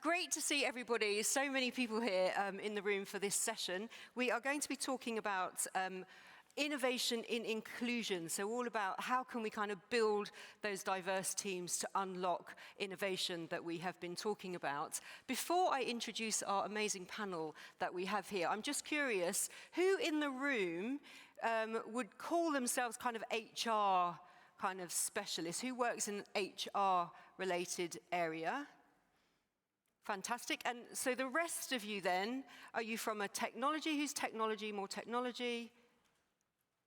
great to see everybody. So many people here in the room for this session. We are going to be talking about innovation in inclusion, so all about how can we kind of build those diverse teams to unlock innovation that we have been talking about. Before I introduce our amazing panel that we have here, I'm just curious, who in the room would call themselves kind of HR kind of specialists? Who works in an HR-related area? Fantastic. And so the rest of you then, are you from a technology? Who's technology, more technology?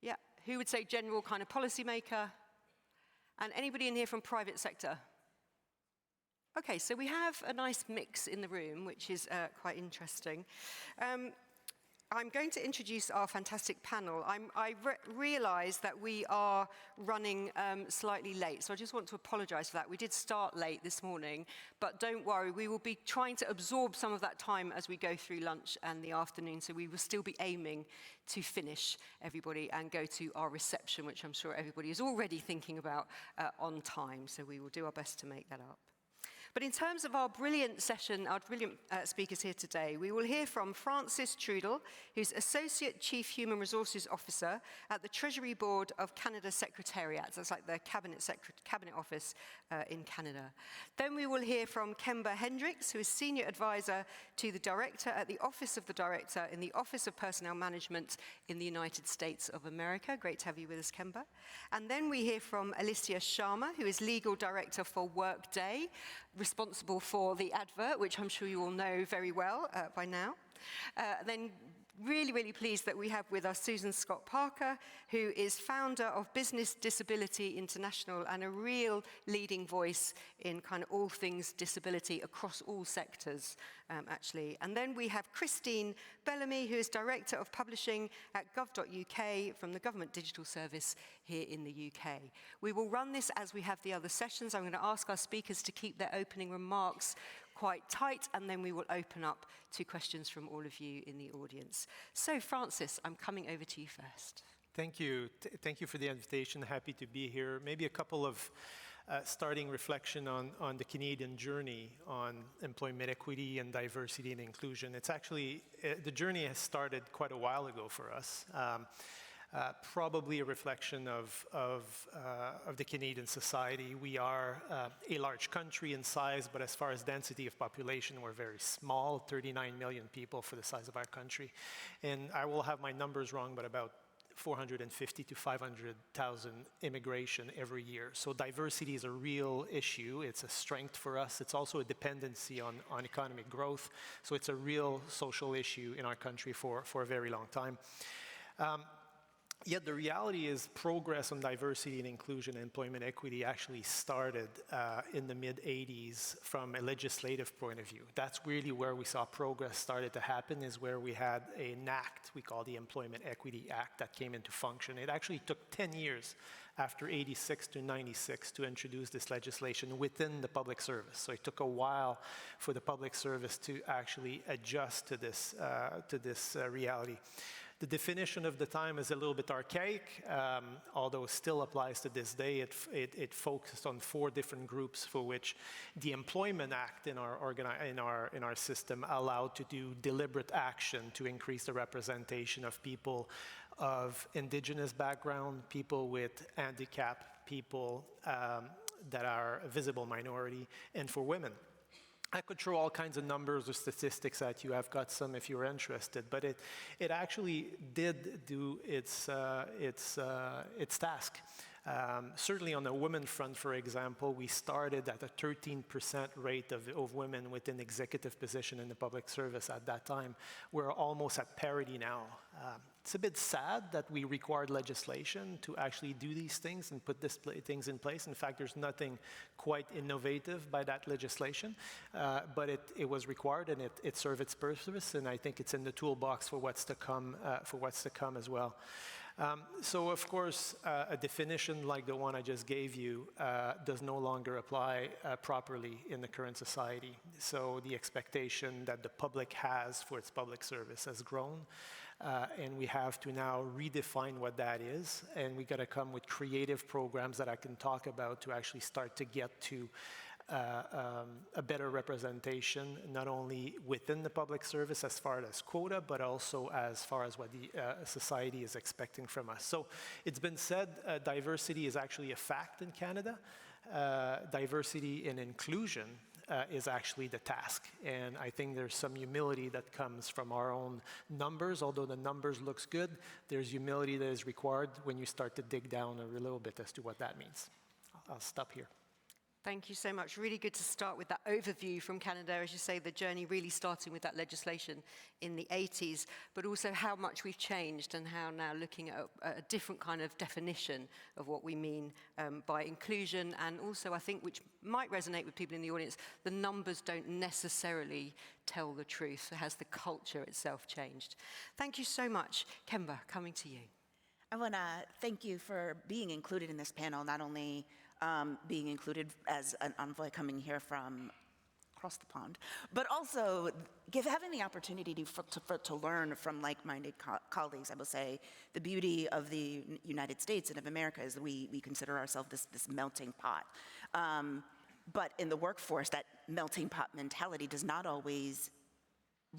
Yeah. Who would say general kind of policymaker? And anybody in here from private sector? Okay, so we have a nice mix in the room, which is quite interesting. I'm going to introduce our fantastic panel. I realize that we are running slightly late, so I just want to apologize for that. We did start late this morning, but don't worry, we will be trying to absorb some of that time as we go through lunch and the afternoon, so we will still be aiming to finish, everybody, and go to our reception, which I'm sure everybody is already thinking about on time, so we will do our best to make that up. But in terms of our brilliant session, our brilliant speakers here today, we will hear from Francis Trudel, who's Associate Chief Human Resources Officer at the Treasury Board of Canada Secretariat. That's like the Cabinet Office in Canada. Then we will hear from Kemba Hendricks, who is Senior Advisor to the Director at the Office of the Director in the Office of Personnel Management in the United States of America. Great to have you with us, Kemba. And then we hear from Alicia Sharma, who is Legal Director for Workday, responsible for the advert, which I'm sure you all know very well by now. Then really pleased that we have with us Susan Scott Parker, who is founder of Business Disability International and a real leading voice in kind of all things disability across all sectors, actually. And then we have Christine Bellamy, who is Director of Publishing at gov.uk from the Government Digital Service here in the UK. We will run this as we have the other sessions. I'm going to ask our speakers to keep their opening remarks quite tight, and then we will open up to questions from all of you in the audience. So, Francis, I'm coming over to you first. Thank you. Thank you for the invitation. Happy to be here. Maybe a couple of starting reflection on the Canadian journey on employment equity and diversity and inclusion. It's actually, the journey has started quite a while ago for us. Probably a reflection of the Canadian society. We are a large country in size, but as far as density of population, we're very small, 39 million people for the size of our country. And I will have my numbers wrong, but about 450 to 500,000 immigration every year. So diversity is a real issue. It's a strength for us. It's also a dependency on economic growth. So it's a real social issue in our country for a very long time. Yet the reality is progress on diversity and inclusion and employment equity actually started in the mid-'80s from a legislative point of view. That's really where we saw progress started to happen, is where we had an act we call the Employment Equity Act that came into function. It actually took 10 years after 86 to 96 to introduce this legislation within the public service. So it took a while for the public service to actually adjust to this reality. The definition of the time is a little bit archaic, although still applies to this day. It focused on 4 different groups for which the Employment Act in our system allowed to do deliberate action to increase the representation of people of Indigenous background, people with handicap, people that are a visible minority, and for women. I could throw all kinds of numbers or statistics at you. I've got some if you're interested, but it actually did do its task. Certainly on the women front, for example, we started at a 13% rate of women within executive position in the public service at that time. We're almost at parity now. It's a bit sad that we required legislation to actually do these things and put these things in place. In fact, there's nothing quite innovative by that legislation, but it was required and it served its purpose, and I think it's in the toolbox for what's to come as well. So, of course, a definition like the one I just gave you does no longer apply properly in the current society. So the expectation that the public has for its public service has grown, and we have to now redefine what that is, and we got to come with creative programs that I can talk about to actually start to get to a better representation, not only within the public service as far as quota, but also as far as what the society is expecting from us. So it's been said, diversity is actually a fact in Canada. Diversity and inclusion is actually the task. And I think there's some humility that comes from our own numbers. Although the numbers looks good, there's humility that is required when you start to dig down a little bit as to what that means. I'll stop here. Thank you so much. Really good to start with that overview from Canada. As you say, the journey really starting with that legislation in the 80s, but also how much we've changed and how now looking at a different kind of definition of what we mean by inclusion. And also, I think, which might resonate with people in the audience, the numbers don't necessarily tell the truth. Has the culture itself changed? Thank you so much. Kemba, coming to you. I want to thank you for being included in this panel, not only being included as an envoy coming here from across the pond, but also having the opportunity to learn from like-minded colleagues. I will say the beauty of the United States and of America is that we consider ourselves this melting pot. But in the workforce, that melting pot mentality does not always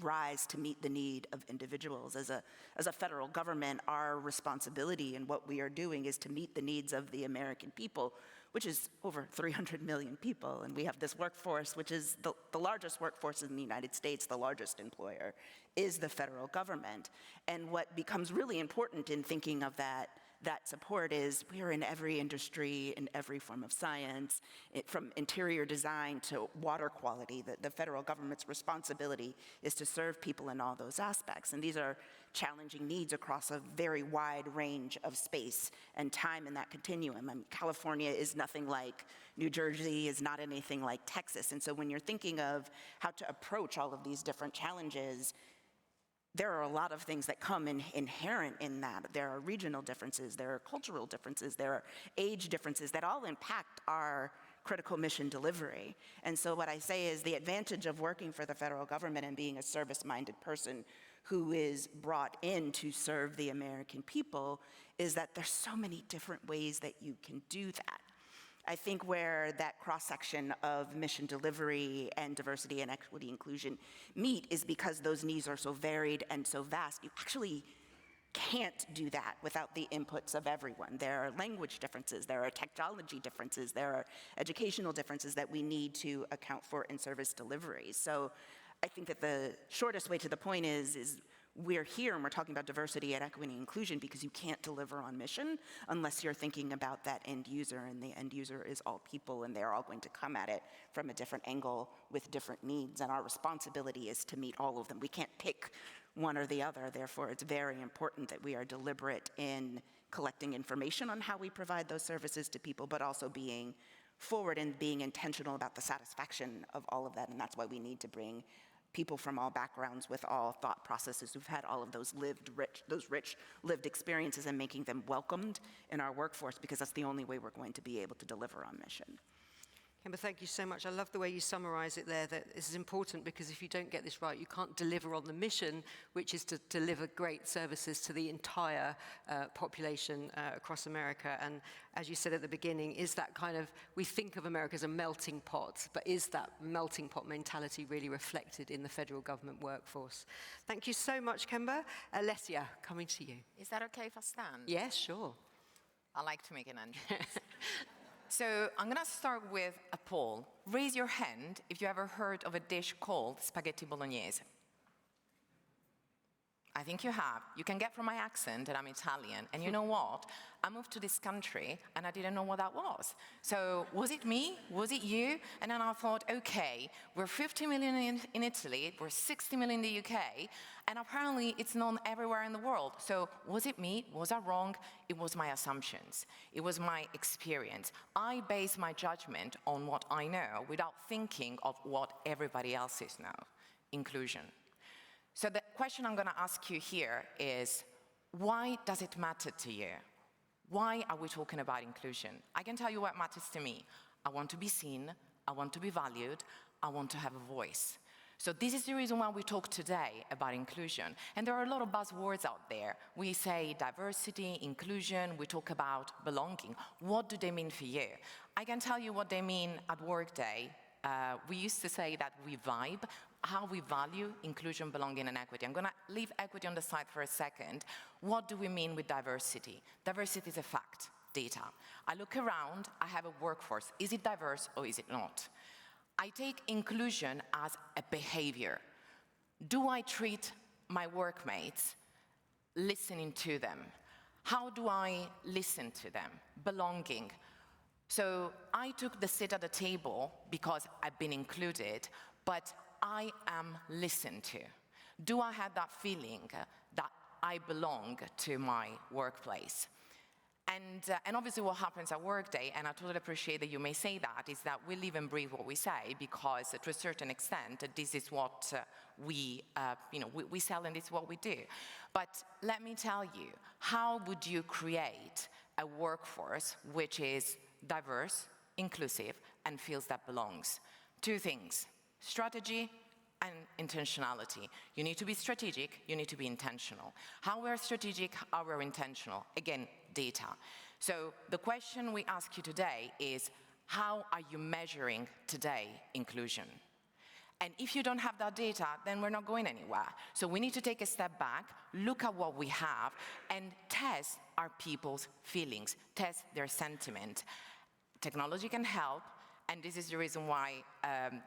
rise to meet the need of individuals. As a federal government, our responsibility and what we are doing is to meet the needs of the American people, which is over 300 million people. And we have this workforce, which is the largest workforce in the United States, the largest employer, is the federal government. And what becomes really important in thinking of that support is we are in every industry, in every form of science, from interior design to water quality. The federal government's responsibility is to serve people in all those aspects. And these are challenging needs across a very wide range of space and time in that continuum. I mean, California is nothing like New Jersey, is not anything like Texas. And so when you're thinking of how to approach all of these different challenges, there are a lot of things that come inherent in that. There are regional differences, there are cultural differences, there are age differences that all impact our critical mission delivery. And so what I say is the advantage of working for the federal government and being a service-minded person who is brought in to serve the American people is that there's so many different ways that you can do that. I think where that cross-section of mission delivery and diversity and equity inclusion meet is because those needs are so varied and so vast. You actually can't do that without the inputs of everyone. There are language differences, there are technology differences, there are educational differences that we need to account for in service delivery. So I think that the shortest way to the point is we're here and we're talking about diversity and equity and inclusion because you can't deliver on mission unless you're thinking about that end user, and the end user is all people, and they're all going to come at it from a different angle with different needs, and our responsibility is to meet all of them. We can't pick one or the other. Therefore, it's very important that we are deliberate in collecting information on how we provide those services to people, but also being forward and being intentional about the satisfaction of all of that, and that's why we need to bring people from all backgrounds with all thought processes who've had all of those rich lived experiences, and making them welcomed in our workforce, because that's the only way we're going to be able to deliver on mission. Kemba, thank you so much. I love the way you summarize it there, that this is important because if you don't get this right, you can't deliver on the mission, which is to deliver great services to the entire population across America. And as you said at the beginning, is that kind of, we think of America as a melting pot, but is that melting pot mentality really reflected in the federal government workforce? Thank you so much, Kemba. Alessia, coming to you. Is that okay if I stand? Yes, sure. I like to make an entrance. So I'm going to start with a poll. Raise your hand if you ever heard of a dish called spaghetti bolognese. I think you have. You can get from my accent that I'm Italian. And you know what? I moved to this country and I didn't know what that was. So was it me? Was it you? And then I thought, okay, we're 50 million in Italy, we're 60 million in the UK, and apparently it's known everywhere in the world. So was it me? Was I wrong? It was my assumptions. It was my experience. I base my judgment on what I know without thinking of what everybody else is now. Inclusion. So the question I'm going to ask you here is, why does it matter to you? Why are we talking about inclusion? I can tell you what matters to me. I want to be seen, I want to be valued, I want to have a voice. So this is the reason why we talk today about inclusion. And there are a lot of buzzwords out there. We say diversity, inclusion, we talk about belonging. What do they mean for you? I can tell you what they mean at Workday. We used to say that we vibe, how we value inclusion, belonging, and equity. I'm going to leave equity on the side for a second. What do we mean with diversity? Diversity is a fact, data. I look around, I have a workforce. Is it diverse or is it not? I take inclusion as a behavior. Do I treat my workmates listening to them? How do I listen to them? Belonging. So I took the seat at the table because I've been included, but I am listened to. Do I have that feeling that I belong to my workplace? And obviously what happens at Workday, and I totally appreciate that you may say that, is that we live and breathe what we say, because to a certain extent, this is what we sell and it's what we do. But let me tell you, how would you create a workforce which is diverse, inclusive, and feels that belongs? Two things, strategy and intentionality. You need to be strategic, you need to be intentional. How we're strategic, how we're intentional? Again, data. So the question we ask you today is, how are you measuring today inclusion? And if you don't have that data, then we're not going anywhere. So we need to take a step back, look at what we have, and test our people's feelings, test their sentiment. Technology can help, and this is the reason why,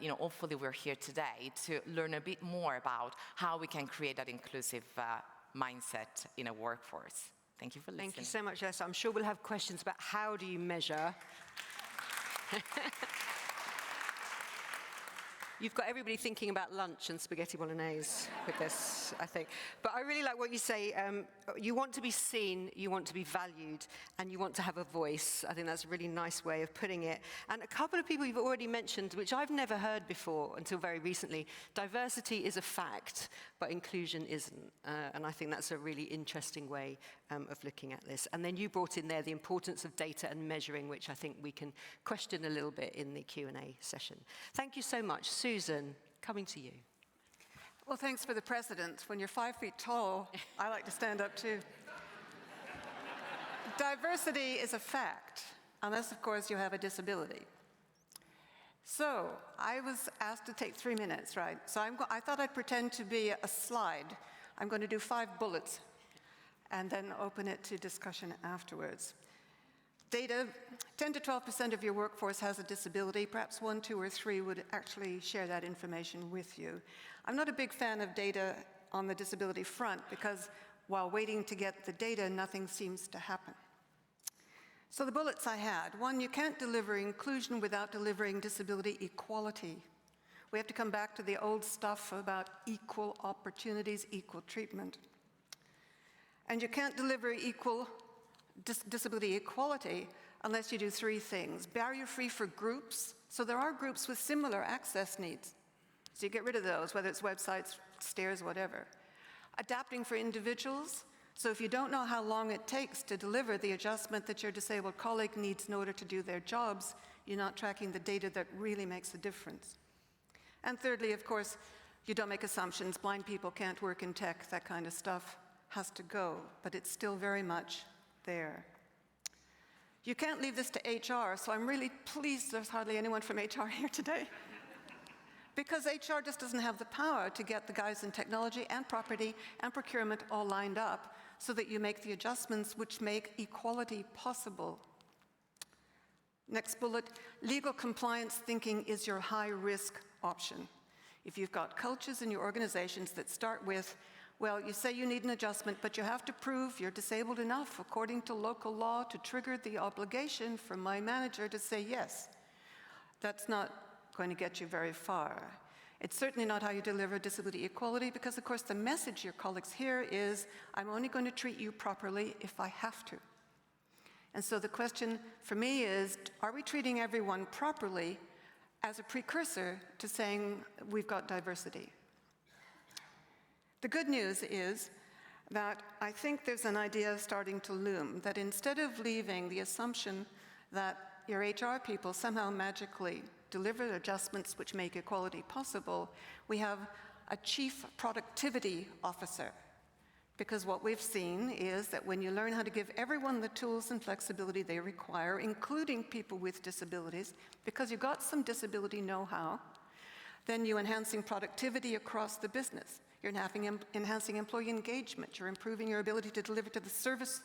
hopefully we're here today to learn a bit more about how we can create that inclusive mindset in a workforce. Thank you for listening. Thank you so much, Esther. I'm sure we'll have questions about how do you measure. You've got everybody thinking about lunch and spaghetti bolognese with this, I think. But I really like what you say. You want to be seen, you want to be valued, and you want to have a voice. I think that's a really nice way of putting it. And a couple of people you've already mentioned, which I've never heard before until very recently, diversity is a fact, but inclusion isn't. And I think that's a really interesting way of looking at this. And then you brought in there the importance of data and measuring, which I think we can question a little bit in the Q&A session. Thank you so much. Susan, coming to you. Well, thanks for the precedent. When you're 5 feet tall, I like to stand up too. Diversity is a fact, unless, of course, you have a disability. So I was asked to take 3 minutes, right? So I thought I'd pretend to be a slide. I'm going to do 5 bullets and then open it to discussion afterwards. Data, 10 to 12% of your workforce has a disability. Perhaps 1, 2, or 3 would actually share that information with you. I'm not a big fan of data on the disability front because while waiting to get the data, nothing seems to happen. So the bullets I had, 1, you can't deliver inclusion without delivering disability equality. We have to come back to the old stuff about equal opportunities, equal treatment. And you can't deliver disability equality unless you do 3 things. Barrier-free for groups. So there are groups with similar access needs. So you get rid of those, whether it's websites, stairs, whatever. Adapting for individuals. So if you don't know how long it takes to deliver the adjustment that your disabled colleague needs in order to do their jobs, you're not tracking the data that really makes a difference. And thirdly, of course, you don't make assumptions. Blind people can't work in tech, that kind of stuff has to go, but it's still very much there. You can't leave this to HR, so I'm really pleased there's hardly anyone from HR here today. Because HR just doesn't have the power to get the guys in technology and property and procurement all lined up so that you make the adjustments which make equality possible. Next bullet, legal compliance thinking is your high-risk option. If you've got cultures in your organizations that start with, well, you say you need an adjustment, but you have to prove you're disabled enough according to local law to trigger the obligation for my manager to say yes. That's not going to get you very far. It's certainly not how you deliver disability equality because, of course, the message your colleagues hear is, I'm only going to treat you properly if I have to. And so the question for me is, are we treating everyone properly as a precursor to saying we've got diversity? The good news is that I think there's an idea starting to loom that instead of leaving the assumption that your HR people somehow magically deliver adjustments which make equality possible, we have a chief productivity officer. Because what we've seen is that when you learn how to give everyone the tools and flexibility they require, including people with disabilities, because you've got some disability know-how, then you're enhancing productivity across the business. You're enhancing employee engagement. You're improving your ability to deliver to the service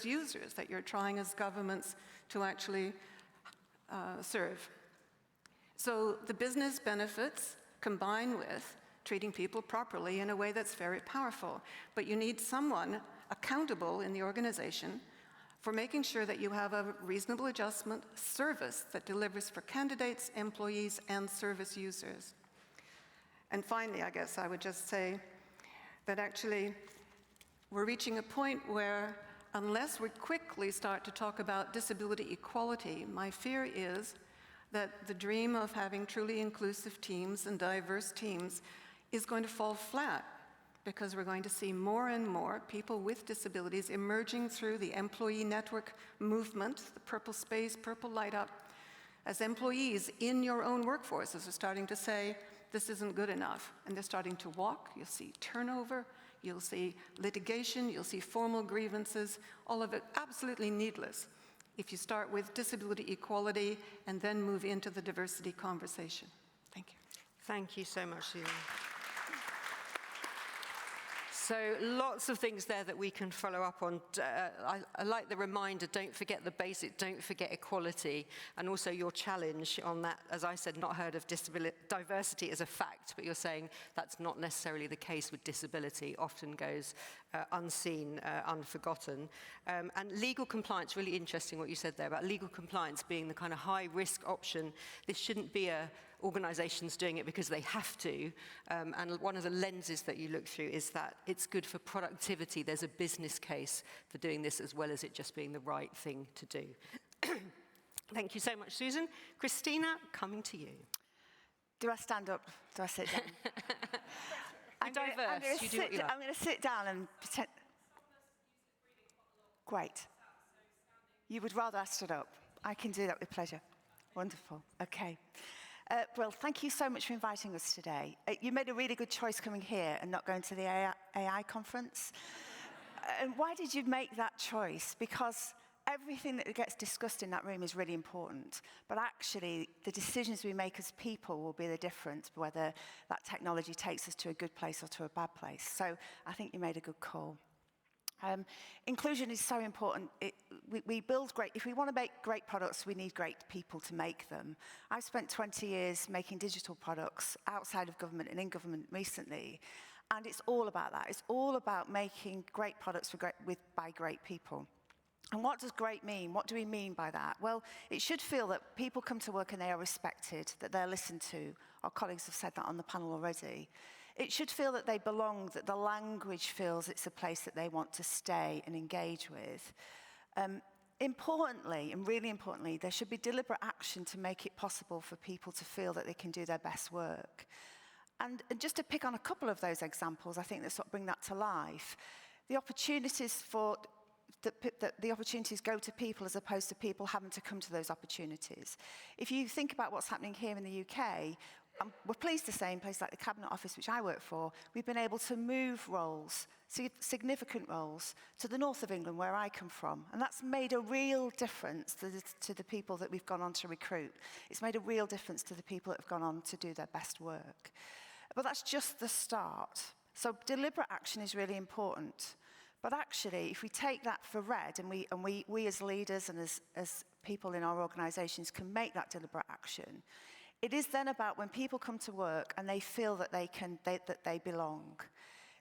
users that you're trying as governments to actually serve. So the business benefits combine with treating people properly in a way that's very powerful. But you need someone accountable in the organization for making sure that you have a reasonable adjustment service that delivers for candidates, employees, and service users. And finally, I guess I would just say that actually we're reaching a point where unless we quickly start to talk about disability equality, my fear is that the dream of having truly inclusive teams and diverse teams is going to fall flat, because we're going to see more and more people with disabilities emerging through the employee network movement, the purple space, purple light up, as employees in your own workforces are starting to say, this isn't good enough. And they're starting to walk. You'll see turnover, you'll see litigation, you'll see formal grievances, all of it absolutely needless if you start with disability equality and then move into the diversity conversation. Thank you. Thank you so much, Susan. So lots of things there that we can follow up on. I like the reminder, don't forget the basic, don't forget equality, and also your challenge on that. As I said, not heard of diversity as a fact, but you're saying that's not necessarily the case with disability, often goes unseen, unforgotten. And legal compliance, really interesting what you said there about legal compliance being the kind of high-risk option. This shouldn't be organizations doing it because they have to. And one of the lenses that you look through is that it's good for productivity. There's a business case for doing this as well as it just being the right thing to do. Thank you so much, Susan. Christina, coming to you. Do I stand up? Do I sit down? I'm going to sit down and pretend. Great. You would rather I stood up. I can do that with pleasure. Wonderful. Okay. Well, thank you so much for inviting us today. You made a really good choice coming here and not going to the AI conference. And why did you make that choice? Because everything that gets discussed in that room is really important. But actually, the decisions we make as people will be the difference, whether that technology takes us to a good place or to a bad place. So I think you made a good call. Inclusion is so important. We build great, if we want to make great products, we need great people to make them. I've spent 20 years making digital products outside of government and in government recently, and it's all about that. It's all about making great products by great people. And what does great mean? What do we mean by that? Well, it should feel that people come to work and they are respected, that they're listened to. Our colleagues have said that on the panel already. It should feel that they belong, that the language feels it's a place that they want to stay and engage with. Importantly, and really importantly, there should be deliberate action to make it possible for people to feel that they can do their best work. And just to pick on a couple of those examples, I think that sort of bring that to life. The opportunities the opportunities go to people as opposed to people having to come to those opportunities. If you think about what's happening here in the UK, we're pleased to say in places like the Cabinet Office, which I work for, we've been able to move roles, significant roles, to the north of England, where I come from. And that's made a real difference to the people that we've gone on to recruit. It's made a real difference to the people that have gone on to do their best work. But that's just the start. So deliberate action is really important. But actually, if we take that for red, and we as leaders and as people in our organisations can make that deliberate action, it is then about when people come to work and they feel that they belong.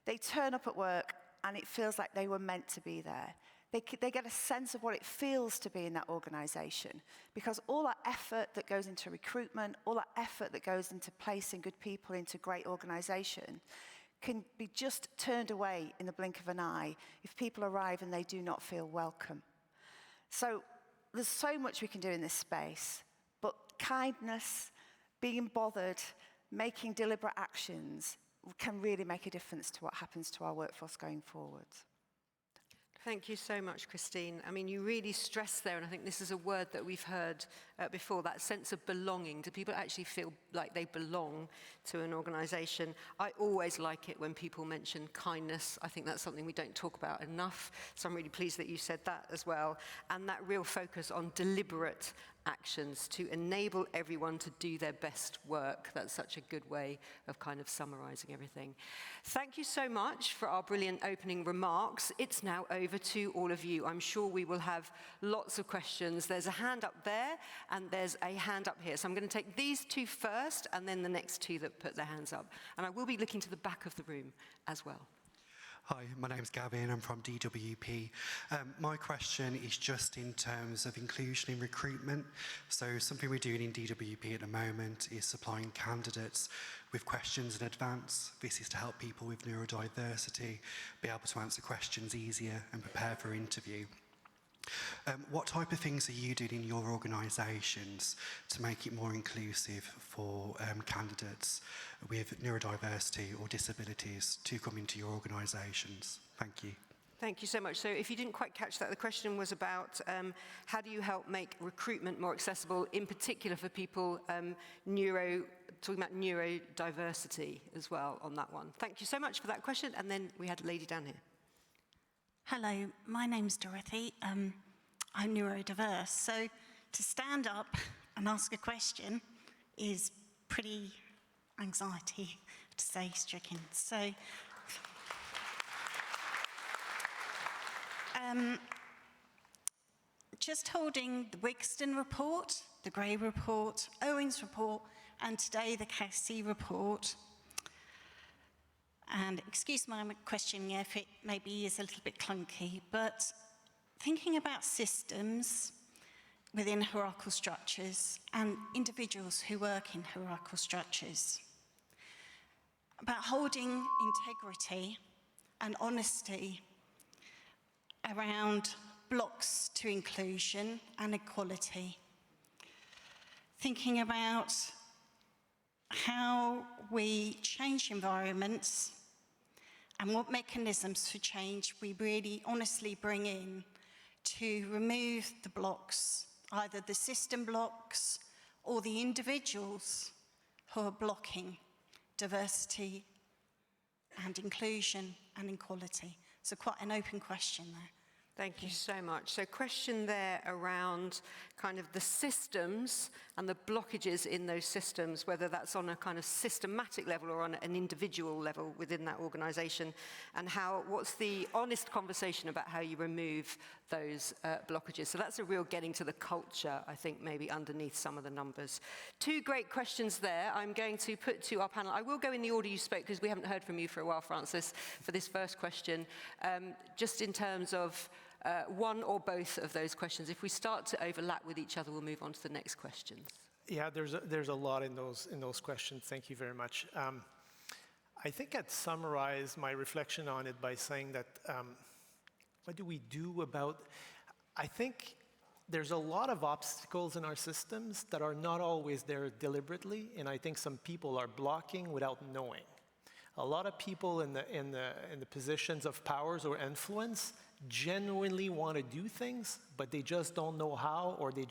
They turn up at work and it feels like they were meant to be there. They get a sense of what it feels to be in that organisation, because all that effort that goes into recruitment, all that effort that goes into placing good people into great organisation can be just turned away in the blink of an eye if people arrive and they do not feel welcome. So there's so much we can do in this space, but kindness, being bothered, making deliberate actions can really make a difference to what happens to our workforce going forward. Thank you so much, Christine. I mean, you really stress there, and I think this is a word that we've heard before, that sense of belonging. Do people actually feel like they belong to an organisation? I always like it when people mention kindness. I think that's something we don't talk about enough, so I'm really pleased that you said that as well. And that real focus on deliberate actions to enable everyone to do their best work. That's such a good way of kind of summarising everything. Thank you so much for our brilliant opening remarks. It's now over to all of you. I'm sure we will have lots of questions. There's a hand up there and there's a hand up here. So I'm going to take these two first and then the next two that put their hands up. And I will be looking to the back of the room as well. Hi, my name's Gavin, I'm from DWP. My question is just in terms of inclusion in recruitment. So something we're doing in DWP at the moment is supplying candidates with questions in advance. This is to help people with neurodiversity be able to answer questions easier and prepare for interview. What type of things are you doing in your organisations to make it more inclusive for candidates with neurodiversity or disabilities to come into your organisations? Thank you. Thank you so much. So if you didn't quite catch that, the question was about how do you help make recruitment more accessible, in particular for people talking about neurodiversity as well on that one. Thank you so much for that question. And then we had a lady down here. Hello, my name's Dorothy. I'm neurodiverse, so to stand up and ask a question is pretty anxiety, to say stricken. So, just holding the Wigston report, the Gray report, Owen's report, and today the Cassie report. And excuse my questioning if it maybe is a little bit clunky, but thinking about systems within hierarchical structures and individuals who work in hierarchical structures, about holding integrity and honesty around blocks to inclusion and equality, thinking about how we change environments and what mechanisms for change we really honestly bring in to remove the blocks, either the system blocks or the individuals who are blocking diversity and inclusion and equality. So quite an open question there. Thank you so much. So question there around kind of the systems and the blockages in those systems, whether that's on a kind of systematic level or on an individual level within that organisation, and what's the honest conversation about how you remove those blockages. So that's a real getting to the culture, I think, maybe underneath some of the numbers. Two great questions there I'm going to put to our panel. I will go in the order you spoke because we haven't heard from you for a while, Francis, for this first question. Just in terms of one or both of those questions. If we start to overlap with each other, we'll move on to the next questions. Yeah, there's a lot in those questions. Thank you very much. I think I'd summarize my reflection on it by saying that what do we do about? I think there's a lot of obstacles in our systems that are not always there deliberately, and I think some people are blocking without knowing. A lot of people in the positions of powers or influence genuinely want to do things, but they just don't know how, or they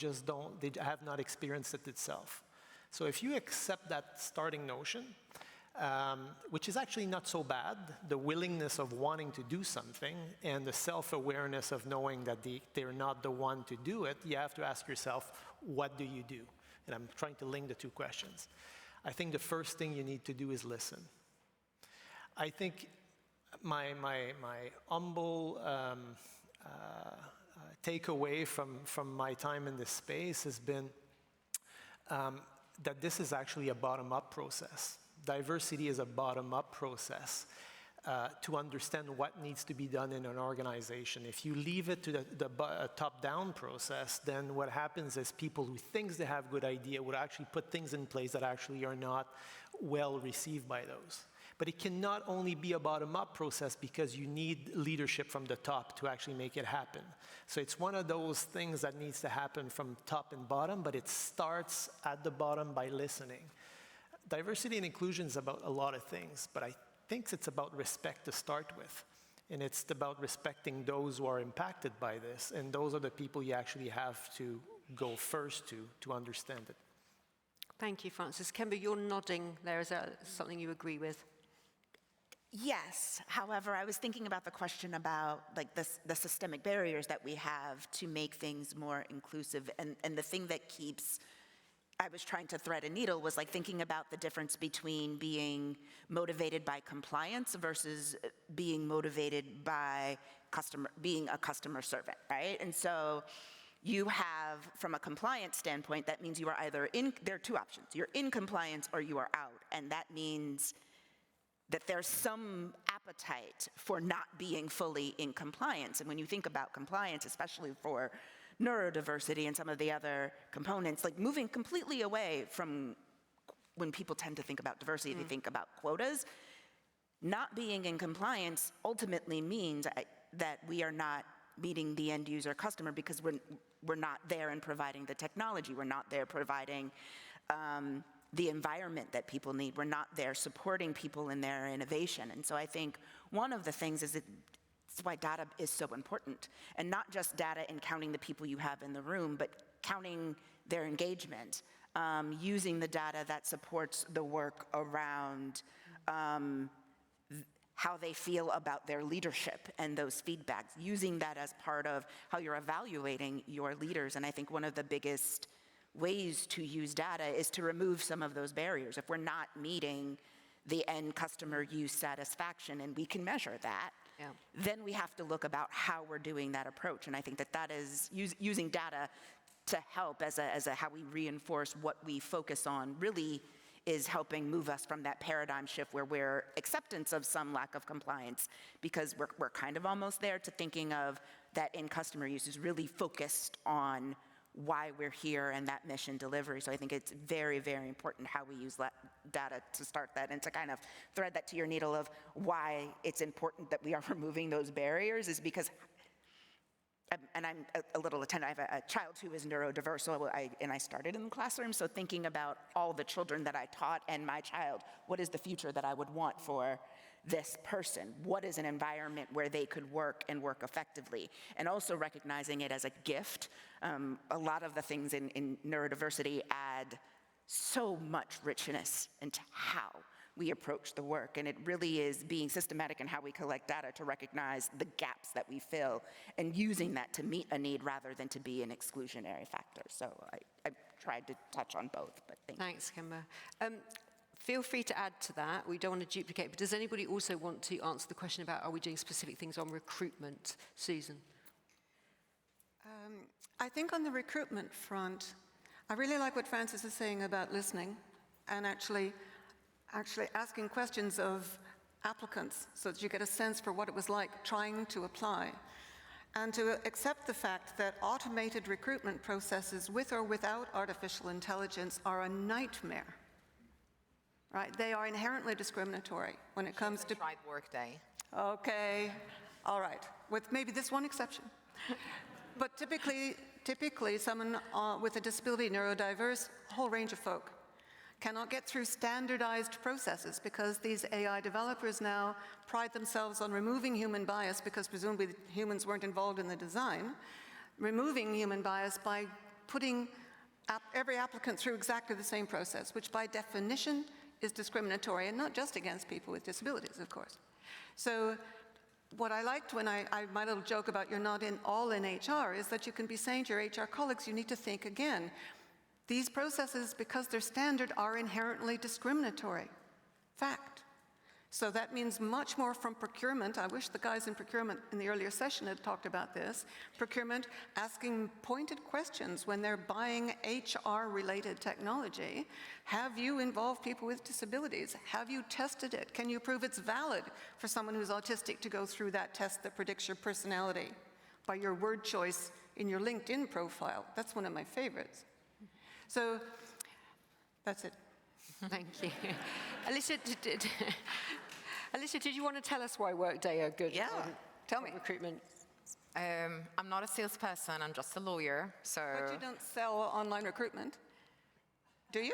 have not experienced it itself. So if you accept that starting notion, which is actually not so bad, the willingness of wanting to do something and the self-awareness of knowing that they're not the one to do it, you have to ask yourself, what do you do? And I'm trying to link the two questions. I think the first thing you need to do is listen. I think my humble takeaway from my time in this space has been that this is actually a bottom-up process. Diversity is a bottom-up process to understand what needs to be done in an organization. If you leave it to the top-down process, then what happens is people who think they have good idea would actually put things in place that actually are not well received by those. But it cannot only be a bottom-up process because you need leadership from the top to actually make it happen. So it's one of those things that needs to happen from top and bottom, but it starts at the bottom by listening. Diversity and inclusion is about a lot of things, but I think it's about respect to start with. And it's about respecting those who are impacted by this. And those are the people you actually have to go first to understand it. Thank you, Francis. Kemba, you're nodding there. Is that something you agree with? Yes. However, I was thinking about the question about like the systemic barriers that we have to make things more inclusive. And the thing that I was trying to thread a needle was like thinking about the difference between being motivated by compliance versus being motivated by being a customer servant, right? And so you have, from a compliance standpoint, that means you are either there are two options. You're in compliance or you are out. And that means that there's some appetite for not being fully in compliance. And when you think about compliance, especially for neurodiversity and some of the other components, like moving completely away from when people tend to think about diversity, they think about quotas. Not being in compliance ultimately means that we are not meeting the end user customer because we're not there in providing the technology. We're not there providing the environment that people need. We're not there supporting people in their innovation. And so I think one of the things is that's why data is so important. And not just data in counting the people you have in the room, but counting their engagement, using the data that supports the work around how they feel about their leadership and those feedbacks, using that as part of how you're evaluating your leaders. And I think one of the biggest ways to use data is to remove some of those barriers. If we're not meeting the end customer use satisfaction, and we can measure that, then we have to look about how we're doing that approach. And I think that is using data to help as a how we reinforce what we focus on really is helping move us from that paradigm shift where we're acceptance of some lack of compliance, because we're kind of almost there, to thinking of that in customer use is really focused on why we're here and that mission delivery. So I think it's very, very important how we use data to start that, and to kind of thread that to your needle of why it's important that we are removing those barriers is because, and I'm a little attendant, I have a child who is neurodiverse, so I started in the classroom, so thinking about all the children that I taught and my child, what is the future that I would want for this person? What is an environment where they could work and work effectively? And also recognizing it as a gift. A lot of the things in neurodiversity add so much richness into how we approach the work. And it really is being systematic in how we collect data to recognize the gaps that we fill and using that to meet a need rather than to be an exclusionary factor. So I tried to touch on both, but Thanks, Kemba. Feel free to add to that. We don't want to duplicate, but does anybody also want to answer the question about are we doing specific things on recruitment? Susan. I think on the recruitment front, I really like what Francis is saying about listening and actually asking questions of applicants so that you get a sense for what it was like trying to apply, and to accept the fact that automated recruitment processes with or without artificial intelligence are a nightmare. Right? They are inherently discriminatory when it comes to... Tried Workday. Okay, all right, with maybe this one exception. But typically someone with a disability, neurodiverse, a whole range of folk, cannot get through standardized processes because these AI developers now pride themselves on removing human bias because presumably humans weren't involved in the design, removing human bias by putting every applicant through exactly the same process, which by definition is discriminatory, and not just against people with disabilities, of course. So what I liked when my little joke about you're not all in HR is that you can be saying to your HR colleagues, you need to think again. These processes, because they're standard, are inherently discriminatory. Fact. So that means much more from procurement. I wish the guys in procurement in the earlier session had talked about this. Procurement asking pointed questions when they're buying HR-related technology. Have you involved people with disabilities? Have you tested it? Can you prove it's valid for someone who's autistic to go through that test that predicts your personality by your word choice in your LinkedIn profile? That's one of my favorites. So that's it. Thank you. Alicia, did you want to tell us why Workday are good Tell me. recruitment? I'm not a salesperson, I'm just a lawyer, so... But you don't sell online recruitment, do you?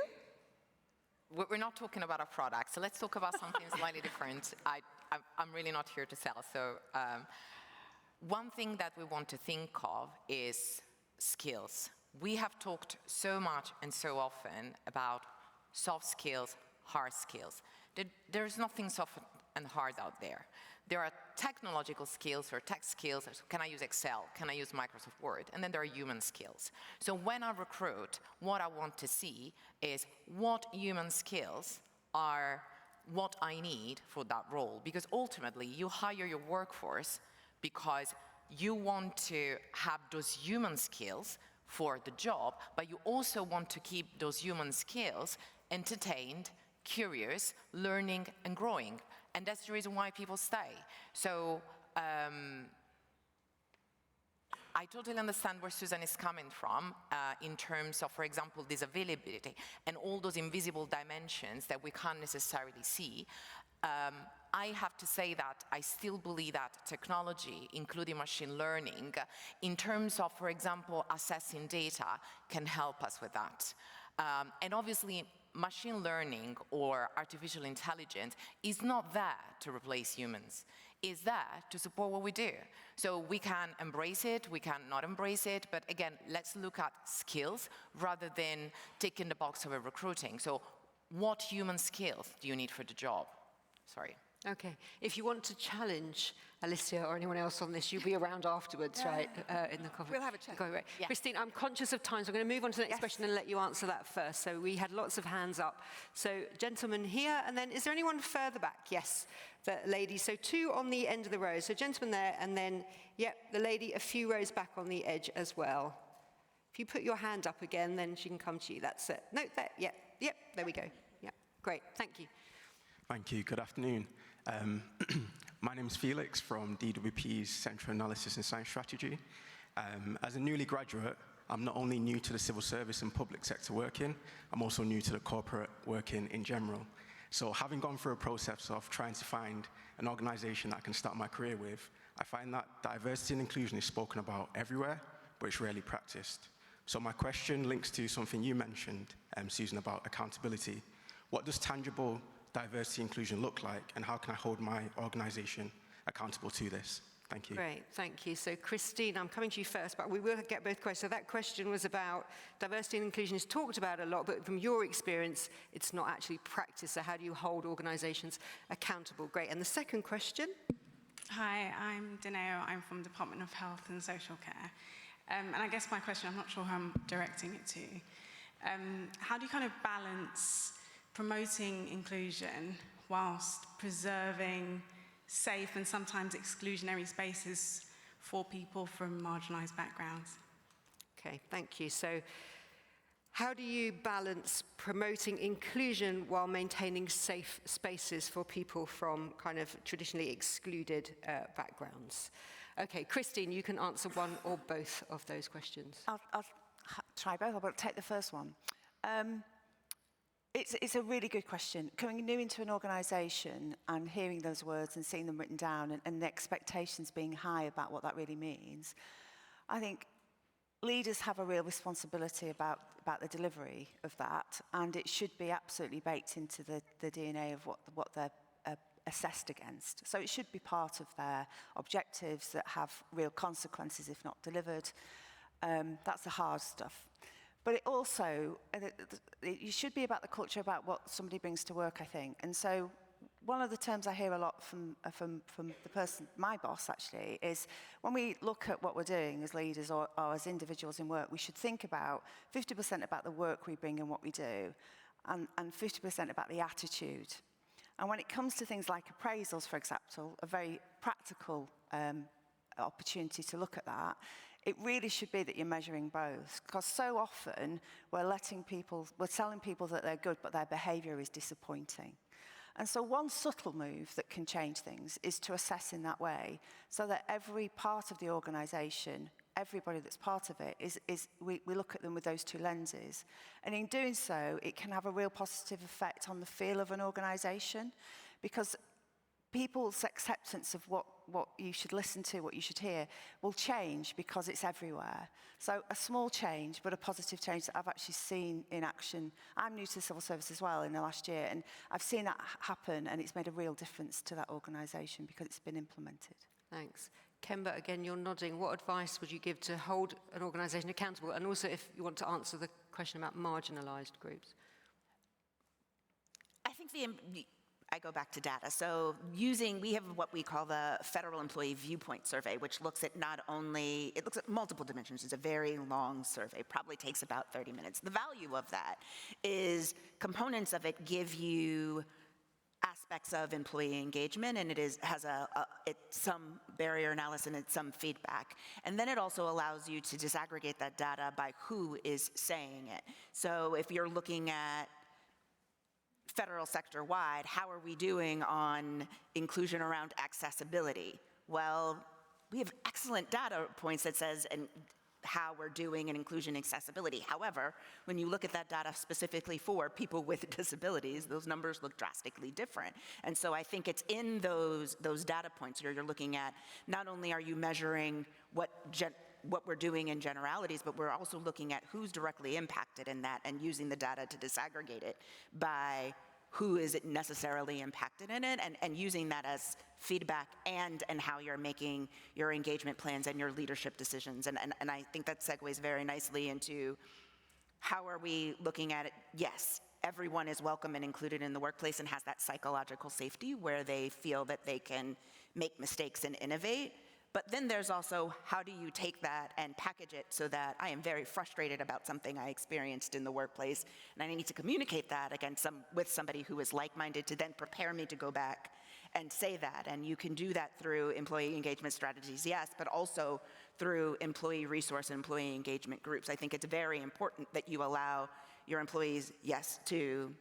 we're not talking about a product, so let's talk about something slightly different. I'm really not here to sell. So one thing that we want to think of is skills. We have talked so much and so often about soft skills, hard skills. There's nothing soft and hard out there. There are technological skills or tech skills. Can I use Excel? Can I use Microsoft Word? And then there are human skills. So when I recruit, what I want to see is what human skills are what I need for that role. Because ultimately, you hire your workforce because you want to have those human skills for the job, but you also want to keep those human skills entertained, curious, learning and growing. And that's the reason why people stay. So I totally understand where Susan is coming from in terms of, for example, this availability and all those invisible dimensions that we can't necessarily see. I have to say that I still believe that technology, including machine learning, in terms of, for example, assessing data, can help us with that. And obviously, machine learning or artificial intelligence is not there to replace humans. It's there to support what we do. So we can embrace it, we can not embrace it, but again, let's look at skills rather than ticking the box of a recruiting. So what human skills do you need for the job? Sorry. Okay. If you want to challenge Alicia or anyone else on this, you'll be around afterwards, right, in the coffee. We'll have a chat. Go, right. Yeah. Christine, I'm conscious of time, so I'm going to move on to the next question and let you answer that first. So we had lots of hands up. So gentleman here, and then is there anyone further back? Yes, the lady. So 2 on the end of the row. So gentleman there, and then, yep, the lady a few rows back on the edge as well. If you put your hand up again, then she can come to you. That's it. No, there, yep, there we go. Yeah, great, thank you. Thank you, good afternoon. My name is Felix from DWP's Central Analysis and Science Strategy. As a newly graduate, I'm not only new to the civil service and public sector working, I'm also new to the corporate working in general. So having gone through a process of trying to find an organization that I can start my career with, I find that diversity and inclusion is spoken about everywhere, but it's rarely practiced. So my question links to something you mentioned, Susan, about accountability. What does tangible diversity inclusion look like, and how can I hold my organization accountable to this? Thank you. Great, thank you. So Christine, I'm coming to you first, but we will get both questions. So that question was about diversity and inclusion is talked about a lot, but from your experience, it's not actually practiced. So how do you hold organizations accountable? Great, and the second question? Hi, I'm Dineo. I'm from Department of Health and Social Care. And I guess my question, I'm not sure who I'm directing it to. How do you kind of balance promoting inclusion whilst preserving safe and sometimes exclusionary spaces for people from marginalised backgrounds? Okay, thank you. So how do you balance promoting inclusion while maintaining safe spaces for people from kind of traditionally excluded backgrounds? Okay, Christine, you can answer one or both of those questions. I'll try both. I'll take the first one. It's a really good question. Coming new into an organisation and hearing those words and seeing them written down and the expectations being high about what that really means, I think leaders have a real responsibility about the delivery of that, and it should be absolutely baked into the DNA of what they're assessed against. So it should be part of their objectives that have real consequences if not delivered. That's the hard stuff. But it also, it should be about the culture, about what somebody brings to work, I think. And so one of the terms I hear a lot from the person, my boss actually, is when we look at what we're doing as leaders or as individuals in work, we should think about 50% about the work we bring and what we do, and 50% about the attitude. And when it comes to things like appraisals, for example, a very practical opportunity to look at that, it really should be that you're measuring both, because so often we're telling people that they're good, but their behaviour is disappointing. And so one subtle move that can change things is to assess in that way, so that every part of the organisation, everybody that's part of it, we look at them with those two lenses. And in doing so, it can have a real positive effect on the feel of an organisation, because people's acceptance of what you should listen to, what you should hear, will change because it's everywhere. So a small change, but a positive change that I've actually seen in action. I'm new to the civil service as well in the last year, and I've seen that happen, and it's made a real difference to that organisation because it's been implemented. Thanks. Kemba, again, you're nodding. What advice would you give to hold an organisation accountable? And also if you want to answer the question about marginalised groups. I think I go back to data. So we have what we call the Federal Employee Viewpoint Survey, which looks at it looks at multiple dimensions. It's a very long survey, probably takes about 30 minutes. The value of that is components of it give you aspects of employee engagement, and it's some barrier analysis and it's some feedback. And then it also allows you to disaggregate that data by who is saying it. So if you're looking at federal sector wide, how are we doing on inclusion around accessibility? Well, we have excellent data points that says how we're doing in inclusion and accessibility. However, when you look at that data specifically for people with disabilities, those numbers look drastically different. And so I think it's in those data points where you're looking at, not only are you measuring what we're doing in generalities, but we're also looking at who's directly impacted in that and using the data to disaggregate it by who is necessarily impacted in it, and using that as feedback and how you're making your engagement plans and your leadership decisions. And I think that segues very nicely into how are we looking at it? Yes, everyone is welcome and included in the workplace and has that psychological safety where they feel that they can make mistakes and innovate. But then there's also, how do you take that and package it so that I am very frustrated about something I experienced in the workplace, and I need to communicate that again with somebody who is like-minded to then prepare me to go back and say that. And you can do that through employee engagement strategies, yes, but also through employee resource and employee engagement groups. I think it's very important that you allow your employees, yes, to,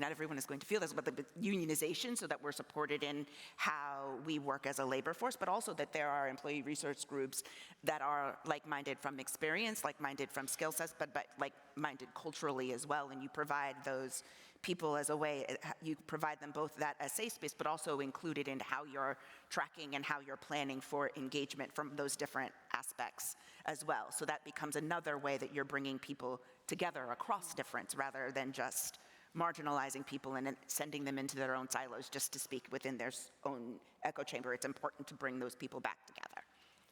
not everyone is going to feel this, but the unionization so that we're supported in how we work as a labor force, but also that there are employee resource groups that are like-minded from experience, like-minded from skill sets, but like-minded culturally as well. And you provide those people as a way, you provide them both that as safe space, but also included in how you're tracking and how you're planning for engagement from those different aspects as well. So that becomes another way that you're bringing people together across difference rather than just marginalizing people and then sending them into their own silos just to speak within their own echo chamber. It's important to bring those people back together.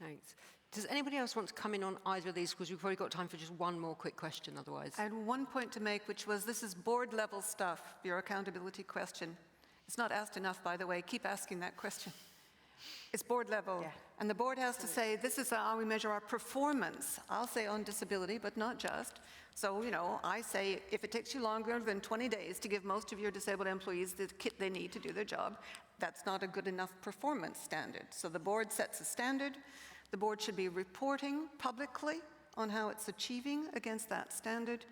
Thanks. Does anybody else want to come in on either of these? Because we've probably got time for just one more quick question otherwise. I had one point to make, which was this is board level stuff, your accountability question. It's not asked enough, by the way. Keep asking that question. It's board level. Yeah. And the board has to say, this is how we measure our performance. I'll say on disability, but not just. So, I say if it takes you longer than 20 days to give most of your disabled employees the kit they need to do their job, that's not a good enough performance standard. So the board sets a standard. The board should be reporting publicly on how it's achieving against that standard.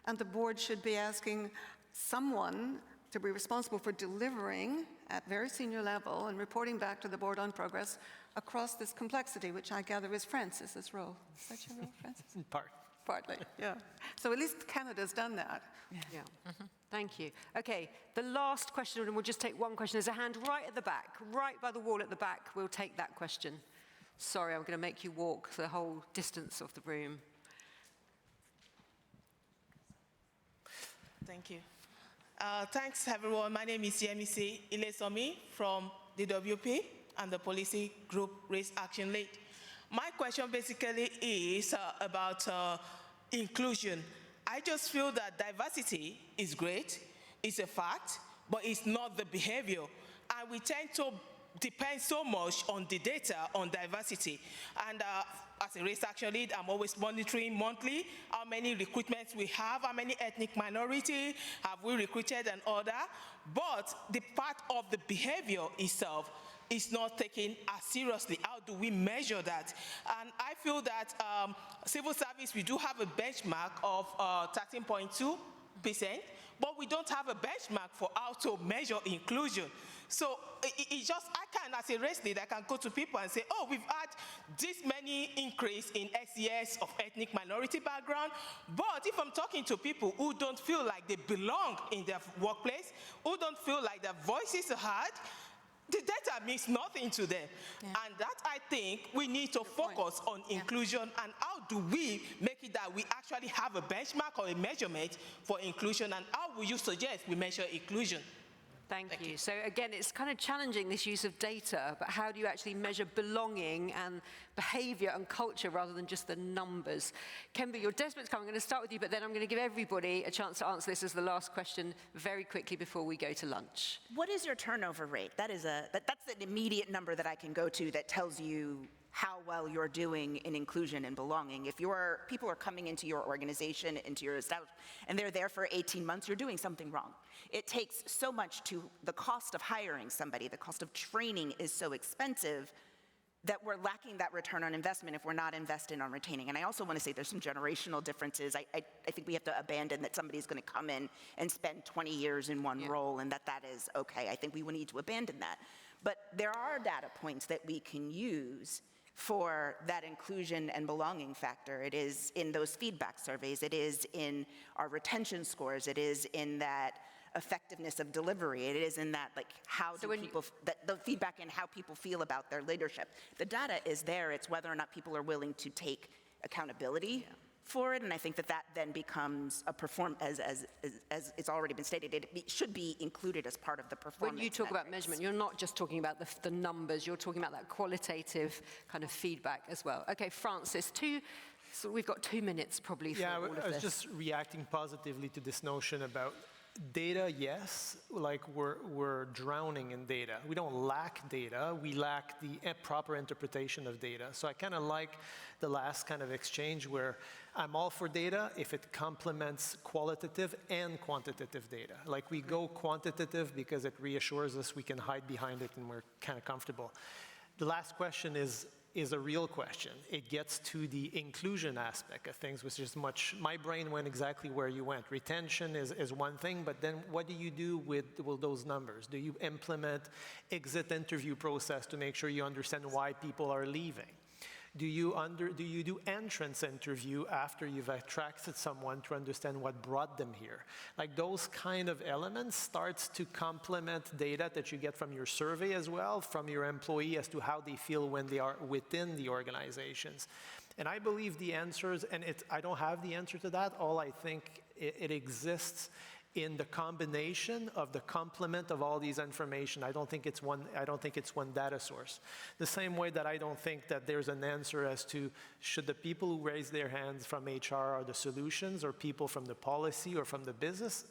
And the board should be asking someone to be responsible for delivering at very senior level and reporting back to the board on progress across this complexity, which I gather is Francis's role. Is that your role, Francis? Partly, yeah. So at least Canada's done that. Yeah. Mm-hmm. Thank you. Okay, the last question, and we'll just take one question. There's a hand right at the back, right by the wall at the back. We'll take that question. Sorry, I'm going to make you walk the whole distance of the room. Thank you. Thanks, everyone. My name is Yemisi Ilesomi from DWP and the policy group Race Action Lead. My question basically is about inclusion. I just feel that diversity is great, it's a fact, but it's not the behavior. And we tend to depend so much on the data on diversity. And as a Race Action Lead, I'm always monitoring monthly how many recruitments we have, how many ethnic minority have we recruited and all that. But the part of the behavior itself is not taken as seriously. How do we measure that? And I feel that civil service, we do have a benchmark of 13.2%, but we don't have a benchmark for how to measure inclusion. So it's just, I can, as a race leader, I can go to people and say, oh, we've had this many increase in SES of ethnic minority background, but if I'm talking to people who don't feel like they belong in their workplace, who don't feel like their voices are heard, the data means nothing to them. And that, I think, we need to focus on inclusion, and how do we make it that we actually have a benchmark or a measurement for inclusion, and how would you suggest we measure inclusion? Thank you. So again, it's kind of challenging, this use of data, but how do you actually measure belonging and behavior and culture rather than just the numbers? Kemba, you're desperate to come. I'm going to start with you, but then I'm going to give everybody a chance to answer this as the last question very quickly before we go to lunch. What is your turnover rate? That's an immediate number that I can go to that tells you how well you're doing in inclusion and belonging. If people are coming into your organization, into your establishment, and they're there for 18 months, you're doing something wrong. It takes so much to the cost of hiring somebody, the cost of training is so expensive that we're lacking that return on investment if we're not investing on retaining. And I also want to say there's some generational differences. I think we have to abandon that somebody's going to come in and spend 20 years in one role and that is okay. I think we will need to abandon that. But there are data points that we can use for that inclusion and belonging factor. It is in those feedback surveys, it is in our retention scores, it is in that effectiveness of delivery, it is in that, like, the feedback and how people feel about their leadership. The data is there, it's whether or not people are willing to take accountability for it, and I think that then becomes a as it's already been stated, it should be included as part of the performance. When you talk about measurement, you're not just talking about the numbers, you're talking about that qualitative kind of feedback as well. Okay, Francis, so we've got 2 minutes probably for all of this. I was just reacting positively to this notion about data, yes, like we're drowning in data. We don't lack data, we lack the proper interpretation of data. So I kind of like the last kind of exchange where I'm all for data if it complements qualitative and quantitative data. Like we go quantitative because it reassures us we can hide behind it and we're kind of comfortable. The last question is a real question. It gets to the inclusion aspect of things, which is my brain went exactly where you went. Retention is one thing, but then what do you do with those numbers? Do you implement exit interview process to make sure you understand why people are leaving? Do you do entrance interview after you've attracted someone to understand what brought them here? Like those kind of elements starts to complement data that you get from your survey as well, from your employee as to how they feel when they are within the organizations. And I believe the answers, and I don't have the answer to that, all I think it exists in the combination of the complement of all these information. I don't think it's one data source. The same way that I don't think that there's an answer as to should the people who raise their hands from HR are the solutions or people from the policy or from the business.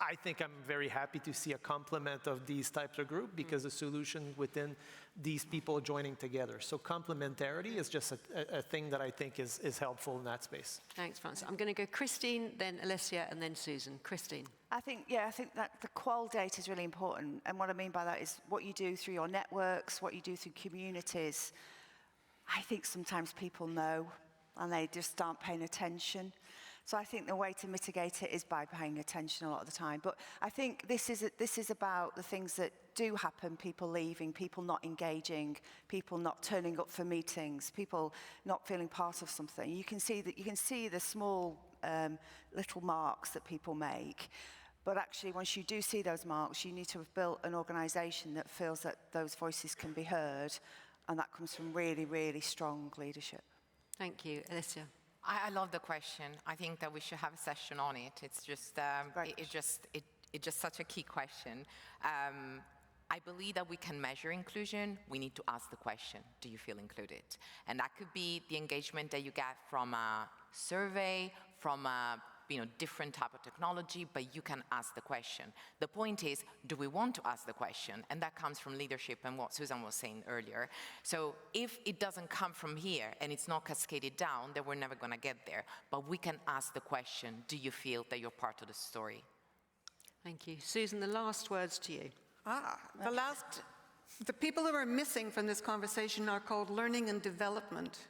I think I'm very happy to see a complement of these types of group because the solution within these people joining together. So complementarity is just a thing that I think is helpful in that space. Thanks, Francis. I'm going to go Christine, then Alessia, and then Susan. Christine. I think that the qual data is really important. And what I mean by that is what you do through your networks, what you do through communities. I think sometimes people know and they just aren't paying attention. So I think the way to mitigate it is by paying attention a lot of the time. But I think this is about the things that do happen, people leaving, people not engaging, people not turning up for meetings, people not feeling part of something. You can see the small little marks that people make. But actually, once you do see those marks, you need to have built an organisation that feels that those voices can be heard, and that comes from really, really strong leadership. Thank you. Alessia. I love the question. I think that we should have a session on it. It's just such a key question. I believe that we can measure inclusion. We need to ask the question, do you feel included? And that could be the engagement that you get from a survey, from a different type of technology, but you can ask the question. The point is, do we want to ask the question? And that comes from leadership and what Susan was saying earlier. So if it doesn't come from here and it's not cascaded down, then we're never going to get there. But we can ask the question, do you feel that you're part of the story? Thank you. Susan, the last words to you. The people who are missing from this conversation are called learning and development.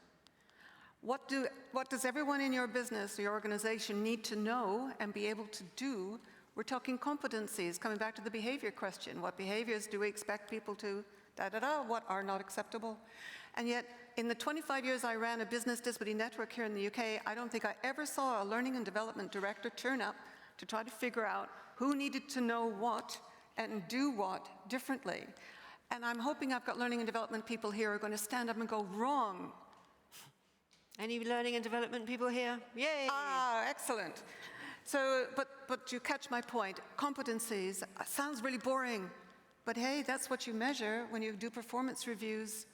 What does everyone in your business, your organization, need to know and be able to do? We're talking competencies, coming back to the behavior question. What behaviors do we expect people to what are not acceptable? And yet, in the 25 years I ran a business disability network here in the UK, I don't think I ever saw a learning and development director turn up to try to figure out who needed to know what and do what differently. And I'm hoping I've got learning and development people here who are going to stand up and go, wrong. Any learning and development people here? Yay! Ah, excellent. So, but you catch my point. Competencies sounds really boring, but hey, that's what you measure when you do performance reviews.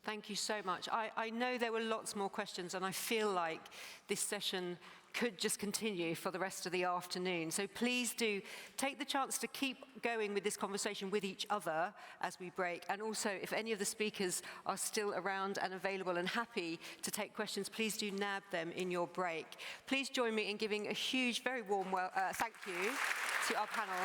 Thank you so much. I know there were lots more questions, and I feel like this session could just continue for the rest of the afternoon. So please do take the chance to keep going with this conversation with each other as we break. And also, if any of the speakers are still around and available and happy to take questions, please do nab them in your break. Please join me in giving a huge, very warm thank you to our panel.